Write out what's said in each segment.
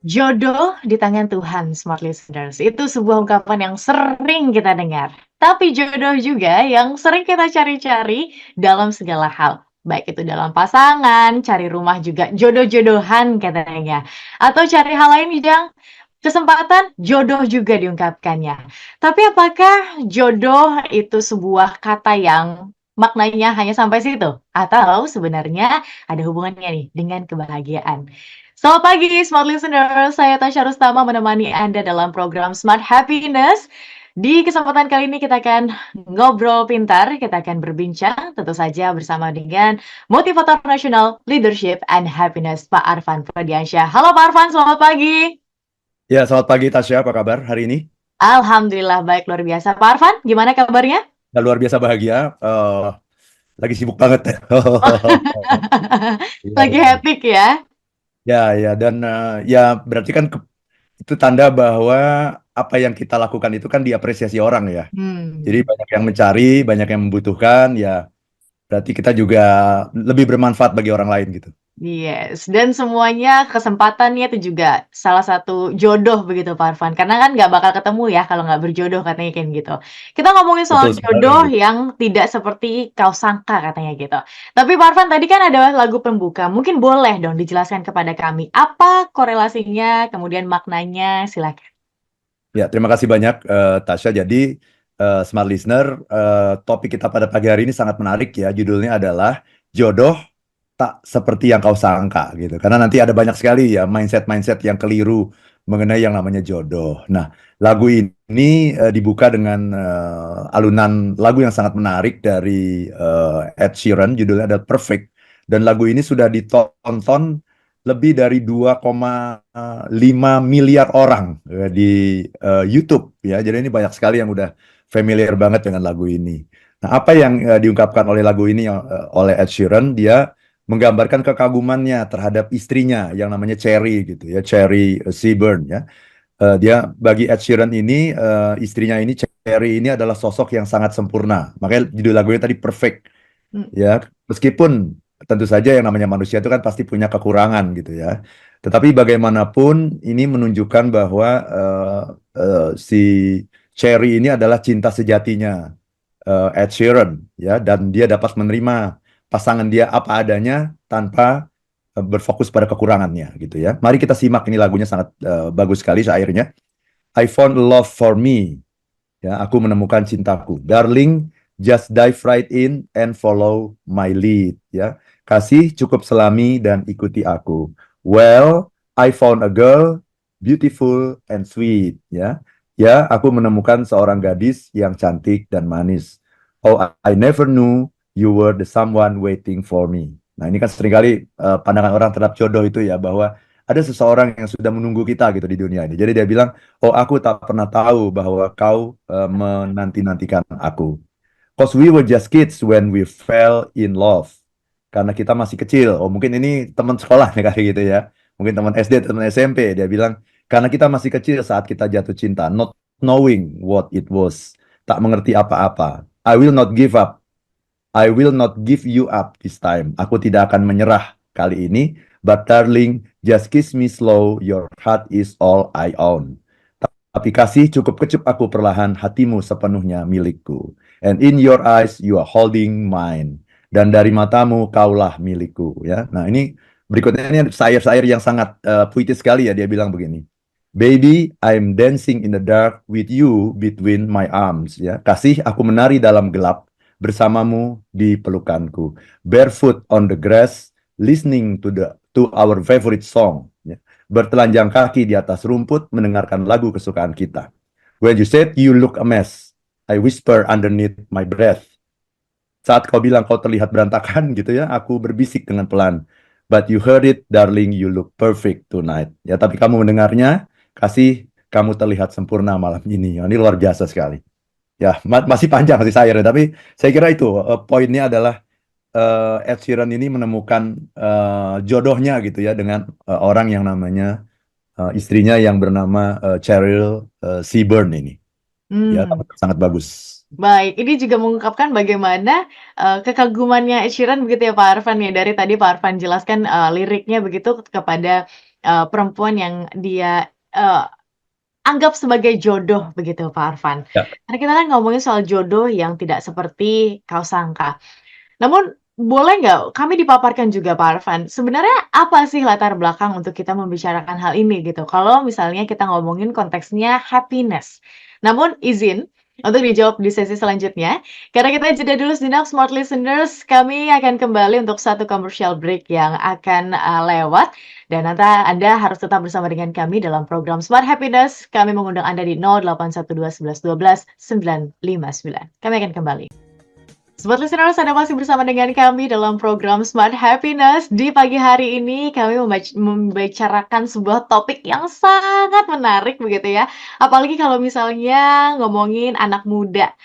Jodoh di tangan Tuhan, smart listeners. Itu sebuah ungkapan yang sering kita dengar. Tapi jodoh juga yang sering kita cari-cari dalam segala hal. Baik itu dalam pasangan, cari rumah juga jodoh-jodohan katanya. Atau cari hal lain yang kesempatan, jodoh juga diungkapkannya. Tapi apakah jodoh itu sebuah kata yang maknanya hanya sampai situ? Atau sebenarnya ada hubungannya nih dengan kebahagiaan? Selamat pagi Smart Listener, saya Tasya Rustama menemani Anda dalam program Smart Happiness. Di kesempatan kali ini kita akan ngobrol pintar, kita akan berbincang tentu saja bersama dengan motivator nasional Leadership and Happiness Pak Arfan Pradiansyah. Halo Pak Arfan, selamat pagi. Ya, selamat pagi Tasya, apa kabar hari ini? Alhamdulillah baik luar biasa. Pak Arfan, gimana kabarnya? Ya, luar biasa bahagia, lagi sibuk banget. Iya, Lagi iya. hectic ya? Ya, ya, dan ya berarti kan itu tanda bahwa apa yang kita lakukan itu kan diapresiasi orang ya. Jadi Hmm. banyak yang mencari, banyak yang membutuhkan, ya berarti kita juga lebih bermanfaat bagi orang lain gitu. Yes, dan semuanya kesempatannya itu juga salah satu jodoh begitu Pak Arfan, karena kan nggak bakal ketemu ya kalau nggak berjodoh katanya kan gitu. Kita ngomongin soal Betul jodoh sekali. yang tidak seperti kau sangka katanya gitu. Tapi Pak Arfan tadi kan ada lagu pembuka, mungkin boleh dong dijelaskan kepada kami apa korelasinya, kemudian maknanya, silakan. Ya, terima kasih banyak Tasya. Jadi Smart Listener, topik kita pada pagi hari ini sangat menarik ya. Judulnya adalah jodoh tak seperti yang kau sangka gitu. Karena nanti ada banyak sekali ya mindset-mindset yang keliru mengenai yang namanya jodoh. Nah, lagu ini dibuka dengan alunan lagu yang sangat menarik dari Ed Sheeran, judulnya adalah Perfect. Dan lagu ini sudah ditonton lebih dari 2,5 miliar orang di YouTube ya. Jadi ini banyak sekali yang udah familiar banget dengan lagu ini. Nah, apa yang diungkapkan oleh lagu ini oleh Ed Sheeran, dia menggambarkan kekagumannya terhadap istrinya yang namanya Cherry gitu ya, Cherry Seaburn ya. Dia bagi Ed Sheeran ini istrinya ini Cherry ini adalah sosok yang sangat sempurna. Makanya judul lagunya tadi Perfect Hmm. ya. Meskipun tentu saja yang namanya manusia itu kan pasti punya kekurangan gitu ya. Tetapi bagaimanapun ini menunjukkan bahwa si Cherry ini adalah cinta sejatinya Ed Sheeran ya, dan dia dapat menerima pasangan dia apa adanya tanpa berfokus pada kekurangannya gitu ya. Mari kita simak, ini lagunya sangat bagus sekali syairnya. I found love for me, ya, aku menemukan cintaku. Darling, just dive right in and follow my lead, ya. Kasih cukup selami dan ikuti aku. Well, I found a girl beautiful and sweet, ya. Ya, aku menemukan seorang gadis yang cantik dan manis. Oh, I never knew you were the someone waiting for me. Nah, ini kan seringkali pandangan orang terhadap jodoh itu ya, bahwa ada seseorang yang sudah menunggu kita gitu di dunia ini. Jadi dia bilang, oh, aku tak pernah tahu bahwa kau menanti-nantikan aku. Cause we were just kids when we fell in love. Karena kita masih kecil. Oh, mungkin ini teman sekolah nih kayak gitu ya. Mungkin teman SD, teman SMP. Dia bilang, karena kita masih kecil saat kita jatuh cinta. Not knowing what it was. Tak mengerti apa-apa. I will not give up. I will not give you up this time. Aku tidak akan menyerah kali ini. But darling, just kiss me slow. Your heart is all I own. Tapi kasih cukup kecup aku perlahan, hatimu sepenuhnya milikku. And in your eyes you are holding mine. Dan dari matamu kaulah milikku. Ya, nah ini berikutnya ini syair-syair yang sangat puitis sekali ya. Dia bilang begini. Baby, I'm dancing in the dark with you between my arms. Ya, kasih aku menari dalam gelap bersamamu di pelukanku. Barefoot on the grass, listening to our favorite song. Ya, bertelanjang kaki di atas rumput mendengarkan lagu kesukaan kita. When you said you look a mess, I whisper underneath my breath. Saat kau bilang kau terlihat berantakan gitu ya, aku berbisik dengan pelan. But you heard it, darling, you look perfect tonight. Ya, tapi kamu mendengarnya, kasih kamu terlihat sempurna malam ini. Ya, ini luar biasa sekali. Ya, masih panjang masih sayurnya, tapi saya kira itu poinnya adalah Ed Sheeran ini menemukan jodohnya gitu ya dengan orang yang namanya istrinya yang bernama Cheryl Seaburn ini. Ya, Hmm. sangat bagus. Baik, ini juga mengungkapkan bagaimana, kekagumannya Ed Sheeran begitu ya Pak Arfan ya, dari tadi Pak Arfan jelaskan, liriknya begitu kepada, perempuan yang dia, anggap sebagai jodoh begitu Pak Arfan. Ya. Karena kita kan ngomongin soal jodoh yang tidak seperti kau sangka. Namun boleh nggak kami dipaparkan juga Pak Arfan, sebenarnya apa sih latar belakang untuk kita membicarakan hal ini gitu? Kalau misalnya kita ngomongin konteksnya happiness. Namun izin untuk dijawab di sesi selanjutnya, karena kita jeda dulu sejenak smart listeners, kami akan kembali untuk satu commercial break yang akan lewat. Dan nanti Anda harus tetap bersama dengan kami dalam program Smart Happiness. Kami mengundang Anda di 0812 11 12 959. Kami akan kembali. Sobat Listeners, Anda masih bersama dengan kami dalam program Smart Happiness. Di pagi hari ini kami membicarakan sebuah topik yang sangat menarik begitu ya. Apalagi kalau misalnya ngomongin anak muda.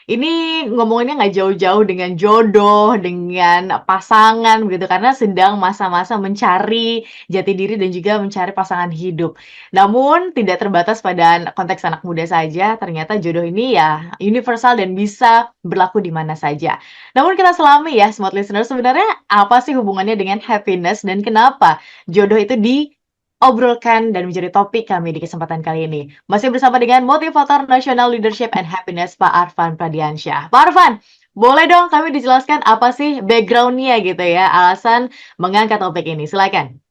Ini ngomonginnya nggak jauh-jauh dengan jodoh, dengan pasangan begitu, karena sedang masa-masa mencari jati diri dan juga mencari pasangan hidup. Namun tidak terbatas pada konteks anak muda saja, ternyata jodoh ini ya universal dan bisa berlaku di mana saja. Namun kita selami ya, smart listener, sebenarnya apa sih hubungannya dengan happiness dan kenapa jodoh itu diobrolkan dan menjadi topik kami di kesempatan kali ini. Masih bersama dengan motivator nasional leadership and happiness Pak Arfan Pradiansyah. Pak Arfan, boleh dong kami dijelaskan apa sih background-nya gitu ya, alasan mengangkat topik ini. Silakan.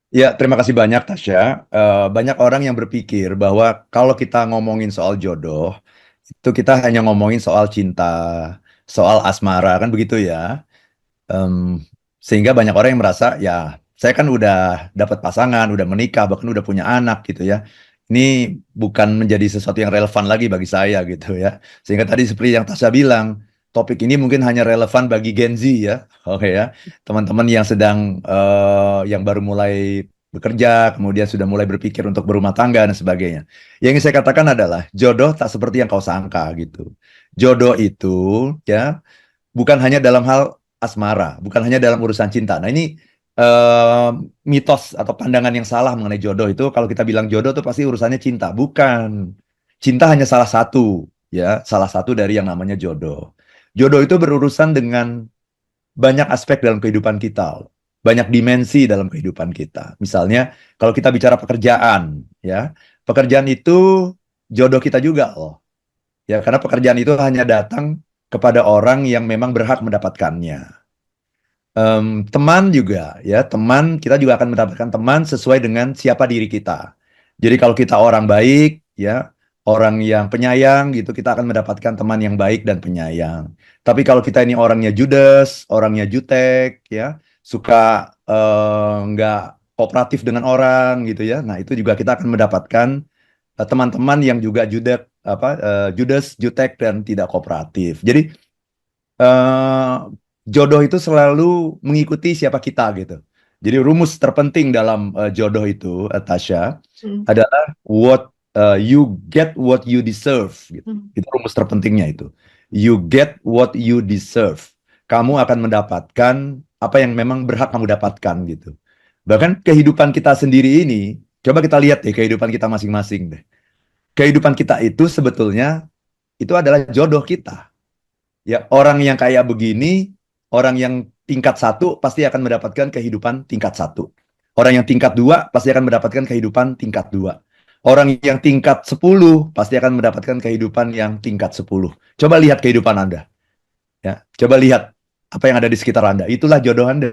Ya, terima kasih banyak Tasya. Banyak orang yang berpikir bahwa kalau kita ngomongin soal jodoh, itu kita hanya ngomongin soal cinta, soal asmara, kan begitu ya. Sehingga banyak orang yang merasa, ya saya kan udah dapat pasangan, udah menikah, bahkan udah punya anak gitu ya. Ini bukan menjadi sesuatu yang relevan lagi bagi saya gitu ya. Sehingga tadi seperti yang Tasya bilang, topik ini mungkin hanya relevan bagi Gen Z ya. Oke ya. Teman-teman yang sedang yang baru mulai bekerja, kemudian sudah mulai berpikir untuk berumah tangga dan sebagainya. Yang ingin saya katakan adalah jodoh tak seperti yang kau sangka gitu. Jodoh itu ya bukan hanya dalam hal asmara, bukan hanya dalam urusan cinta. Nah ini eh, mitos atau pandangan yang salah mengenai jodoh itu kalau kita bilang jodoh itu pasti urusannya cinta. Bukan. Cinta hanya salah satu, ya, salah satu dari yang namanya jodoh. Jodoh itu berurusan dengan banyak aspek dalam kehidupan kita, banyak dimensi dalam kehidupan kita. Misalnya, kalau kita bicara pekerjaan, ya, pekerjaan itu jodoh kita juga, loh. Ya, karena pekerjaan itu hanya datang kepada orang yang memang berhak mendapatkannya. Teman juga, ya, teman kita juga akan mendapatkan teman sesuai dengan siapa diri kita. Jadi kalau kita orang baik, ya, orang yang penyayang gitu, kita akan mendapatkan teman yang baik dan penyayang. Tapi kalau kita ini orangnya judes, orangnya jutek, ya, suka nggak kooperatif dengan orang gitu ya. Nah, itu juga kita akan mendapatkan teman-teman yang juga judes, jutek dan tidak kooperatif. Jadi eh, jodoh itu selalu mengikuti siapa kita gitu. Jadi rumus terpenting dalam jodoh itu, Tasya, Hmm. adalah you get what you deserve. Gitu. Itu rumus terpentingnya itu. You get what you deserve. Kamu akan mendapatkan apa yang memang berhak kamu dapatkan gitu. Bahkan kehidupan kita sendiri ini, coba kita lihat deh kehidupan kita masing-masing deh. Kehidupan kita itu sebetulnya itu adalah jodoh kita. Ya, orang yang kayak begini, orang yang tingkat 1 pasti akan mendapatkan kehidupan tingkat 1. Orang yang tingkat 2 pasti akan mendapatkan kehidupan tingkat 2. Orang yang tingkat 10 pasti akan mendapatkan kehidupan yang tingkat 10. Coba lihat kehidupan Anda. Ya, coba lihat apa yang ada di sekitar Anda. Itulah jodoh Anda.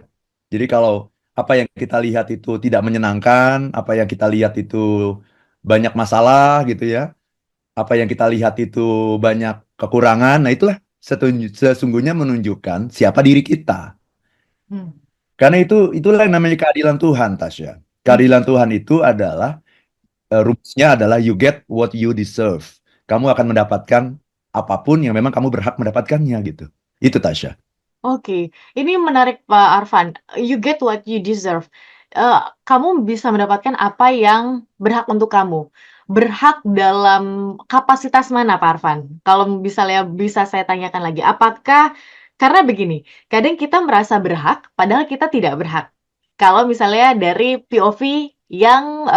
Jadi kalau apa yang kita lihat itu tidak menyenangkan, apa yang kita lihat itu banyak masalah gitu ya, apa yang kita lihat itu banyak kekurangan, nah itulah sesungguhnya menunjukkan siapa diri kita. Hmm. Karena itulah yang namanya keadilan Tuhan, Tasya. Keadilan Tuhan itu adalah rumusnya adalah you get what you deserve. Kamu akan mendapatkan apapun yang memang kamu berhak mendapatkannya gitu. Itu Tasya. Oke, ini menarik Pak Arfan. You get what you deserve. Kamu bisa mendapatkan apa yang berhak untuk kamu. Berhak dalam kapasitas mana Pak Arfan? Kalau misalnya bisa saya tanyakan lagi, apakah karena begini, kadang kita merasa berhak, padahal kita tidak berhak. Kalau misalnya dari POV yang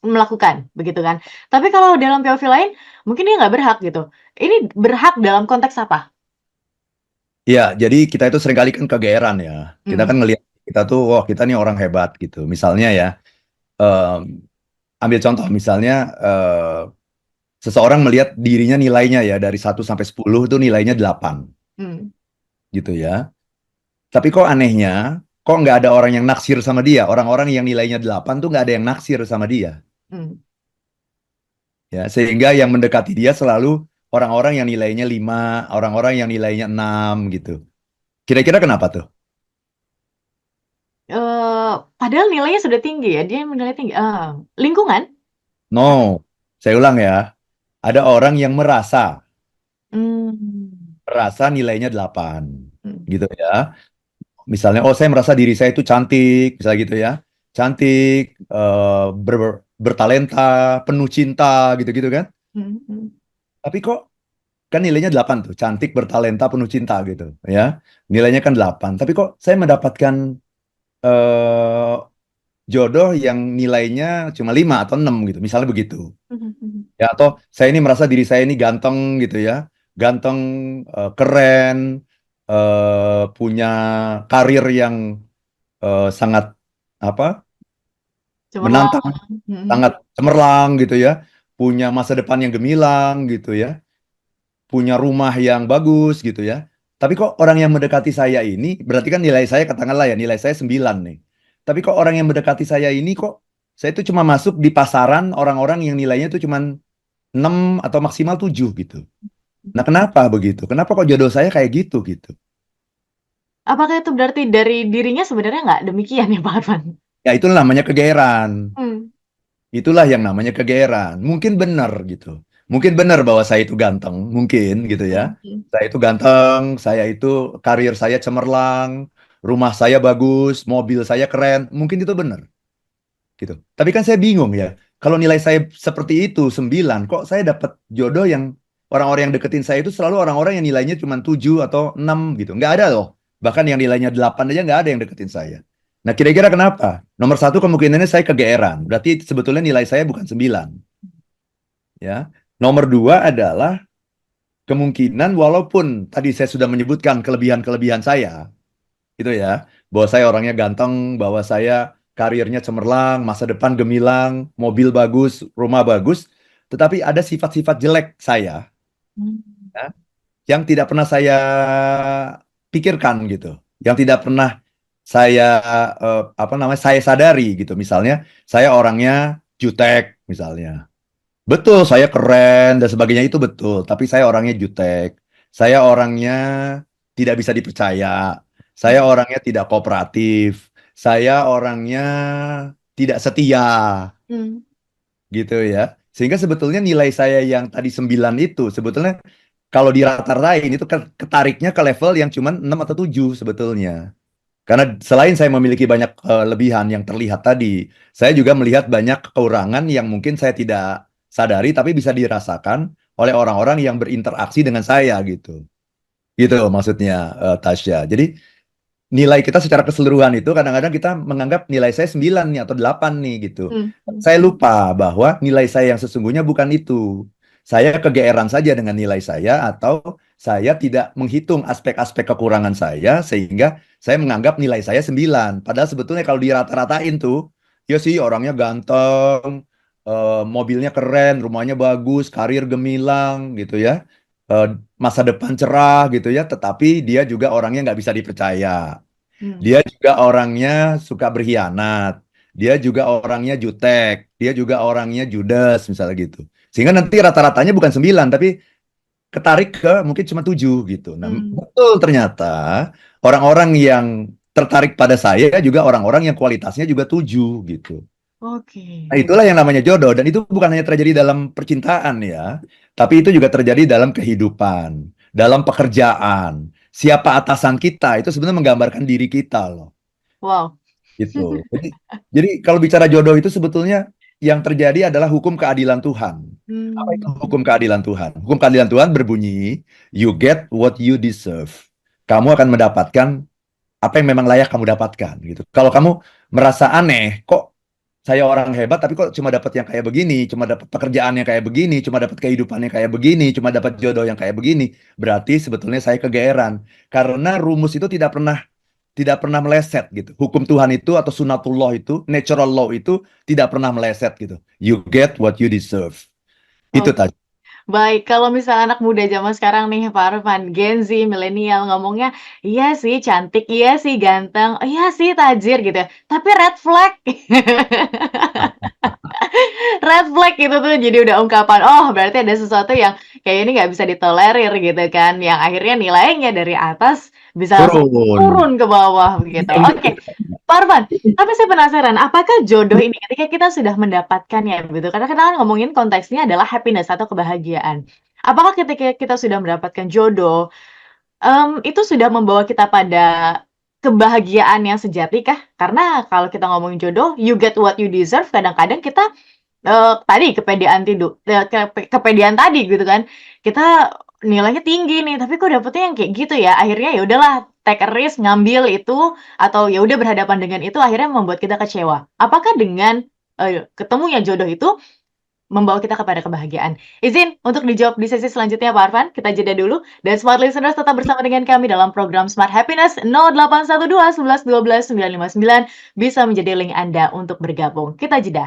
melakukan, begitu kan? Tapi kalau dalam POV lain, mungkin dia nggak berhak gitu. Ini berhak dalam konteks apa? Ya, jadi kita itu seringkali kan kegeeran ya. Kita kan ngelihat kita tuh, wah kita nih orang hebat gitu. Misalnya ya, em, ambil contoh misalnya seseorang melihat dirinya nilainya ya dari 1 sampai 10 itu nilainya 8 Hmm. gitu ya. Tapi kok anehnya, kok nggak ada orang yang naksir sama dia? Orang-orang yang nilainya 8 tuh nggak ada yang naksir sama dia. Hmm. Ya, sehingga yang mendekati dia selalu orang-orang yang nilainya 5, orang-orang yang nilainya 6 gitu. Kira-kira kenapa tuh? Eh, Padahal nilainya sudah tinggi ya, dia menilai tinggi. Lingkungan? No, saya ulang ya. Ada orang yang Hmm. merasa nilainya 8 Hmm. gitu ya. Misalnya, oh saya merasa diri saya itu cantik, misalnya gitu ya. Cantik, bertalenta, penuh cinta gitu-gitu kan. Hmm. Hmm. Tapi kok kan nilainya 8 tuh, cantik, bertalenta, penuh cinta gitu ya. Nilainya kan 8. Tapi kok saya mendapatkan eh, jodoh yang nilainya cuma 5 atau 6 gitu, misalnya begitu. Hmm. Hmm. Ya, atau saya ini merasa diri saya ini ganteng gitu ya. Ganteng, keren, punya karir yang sangat apa? Cemerlang. Menantang, Hmm. sangat cemerlang gitu ya. Punya masa depan yang gemilang gitu ya. Punya rumah yang bagus gitu ya. Tapi kok orang yang mendekati saya ini, berarti kan nilai saya katakanlah ya, nilai saya 9 nih. Tapi kok orang yang mendekati saya ini kok, saya itu cuma masuk di pasaran orang-orang yang nilainya itu cuma 6 atau maksimal 7 gitu. Nah, kenapa begitu? Kenapa kok jodoh saya kayak gitu gitu? Apakah itu berarti dari dirinya sebenarnya nggak demikian ya Pak Arfan? Ya itu namanya kegeeran. Hmm. Itulah yang namanya kegeeran. Mungkin benar gitu. Mungkin benar bahwa saya itu ganteng, mungkin gitu ya. Hmm. Hmm. Saya itu ganteng, saya itu karir saya cemerlang, rumah saya bagus, mobil saya keren. Mungkin itu benar gitu. Tapi kan saya bingung ya. Kalau nilai saya seperti itu 9, kok saya dapat jodoh yang orang-orang yang deketin saya itu selalu orang-orang yang nilainya cuma 7 atau 6 gitu. Nggak ada loh. Bahkan yang nilainya 8 aja nggak ada yang deketin saya. Nah, kira-kira kenapa? Nomor satu kemungkinannya saya kegeeran. Berarti sebetulnya nilai saya bukan 9. Ya. Nomor dua adalah kemungkinan walaupun tadi saya sudah menyebutkan kelebihan-kelebihan saya, gitu ya, bahwa saya orangnya ganteng, bahwa saya karirnya cemerlang, masa depan gemilang, mobil bagus, rumah bagus, tetapi ada sifat-sifat jelek saya Hmm. ya, yang tidak pernah saya pikirkan gitu, yang tidak pernah saya apa namanya saya sadari gitu. Misalnya saya orangnya jutek misalnya. Betul, saya keren dan sebagainya itu betul, tapi saya orangnya jutek. Saya orangnya tidak bisa dipercaya. Saya orangnya tidak kooperatif. Saya orangnya tidak setia, Hmm. gitu ya. Sehingga sebetulnya nilai saya yang tadi 9 itu sebetulnya kalau dirata-ratain itu ketariknya ke level yang cuma 6 atau 7 sebetulnya. Karena selain saya memiliki banyak kelebihan yang terlihat tadi, saya juga melihat banyak kekurangan yang mungkin saya tidak sadari tapi bisa dirasakan oleh orang-orang yang berinteraksi dengan saya gitu. Gitu maksudnya Tasya. Jadi nilai kita secara keseluruhan itu kadang-kadang kita menganggap nilai saya 9 nih atau 8 nih gitu. Hmm. Hmm. Saya lupa bahwa nilai saya yang sesungguhnya bukan itu. Saya kegeeran saja dengan nilai saya atau saya tidak menghitung aspek-aspek kekurangan saya sehingga saya menganggap nilai saya 9. Padahal sebetulnya kalau dirata-ratain tuh, ya sih orangnya ganteng, mobilnya keren, rumahnya bagus, karir gemilang gitu ya. Eh, Masa depan cerah gitu ya, tetapi dia juga orangnya nggak bisa dipercaya. Hmm. Dia juga orangnya suka berkhianat. Dia juga orangnya jutek. Dia juga orangnya judes, misalnya gitu. Sehingga nanti rata-ratanya bukan 9, tapi ketarik ke mungkin cuma 7 gitu. Nah, Hmm. betul ternyata orang-orang yang tertarik pada saya juga orang-orang yang kualitasnya juga 7 gitu. Oke. Nah, itulah yang namanya jodoh. Dan itu bukan hanya terjadi dalam percintaan ya, tapi itu juga terjadi dalam kehidupan, dalam pekerjaan. Siapa atasan kita itu sebenarnya menggambarkan diri kita loh. Wow. Gitu. Jadi kalau bicara jodoh itu sebetulnya yang terjadi adalah hukum keadilan Tuhan. Apa itu Hmm. hukum keadilan Tuhan? Hukum keadilan Tuhan berbunyi, you get what you deserve. Kamu akan mendapatkan apa yang memang layak kamu dapatkan gitu. Kalau kamu merasa aneh, kok saya orang hebat tapi kok cuma dapat yang kayak begini, cuma dapat pekerjaan yang kayak begini, cuma dapat kehidupan yang kayak begini, cuma dapat jodoh yang kayak begini, berarti sebetulnya saya kegeeran. Karena rumus itu tidak pernah meleset gitu. Hukum Tuhan itu atau sunatullah itu, natural law itu tidak pernah meleset gitu. You get what you deserve. Itu Oke. tadi. Baik, kalau misalnya anak muda zaman sekarang nih, Pak Arfan, Gen Z, milenial ngomongnya, iya sih cantik, iya sih ganteng, iya sih tajir gitu ya, tapi red flag. Red flag itu tuh jadi udah ungkapan, oh berarti ada sesuatu yang kayak ini nggak bisa ditolerir gitu kan, yang akhirnya nilainya dari atas bisa langsung Turun. turun ke bawah begitu. Oke, Pak Arfan, tapi saya penasaran, apakah jodoh ini ketika kita sudah mendapatkannya begitu, karena kita kan ngomongin konteksnya adalah happiness atau kebahagiaan. Apakah ketika kita sudah mendapatkan jodoh, itu sudah membawa kita pada kebahagiaan yang sejati kah? Karena kalau kita ngomongin jodoh, you get what you deserve, kadang-kadang kita tadi kepedean kepedean tadi gitu kan. Kita nilainya tinggi nih, tapi kok dapetnya yang kayak gitu ya. Akhirnya ya udahlah take a risk ngambil itu atau ya udah berhadapan dengan itu akhirnya membuat kita kecewa. Apakah dengan ketemunya jodoh itu membawa kita kepada kebahagiaan? Izin untuk dijawab di sesi selanjutnya Pak Arfan. Kita jeda dulu dan smart listeners tetap bersama dengan kami dalam program Smart Happiness 0812 11 12 959 bisa menjadi link Anda untuk bergabung. Kita jeda.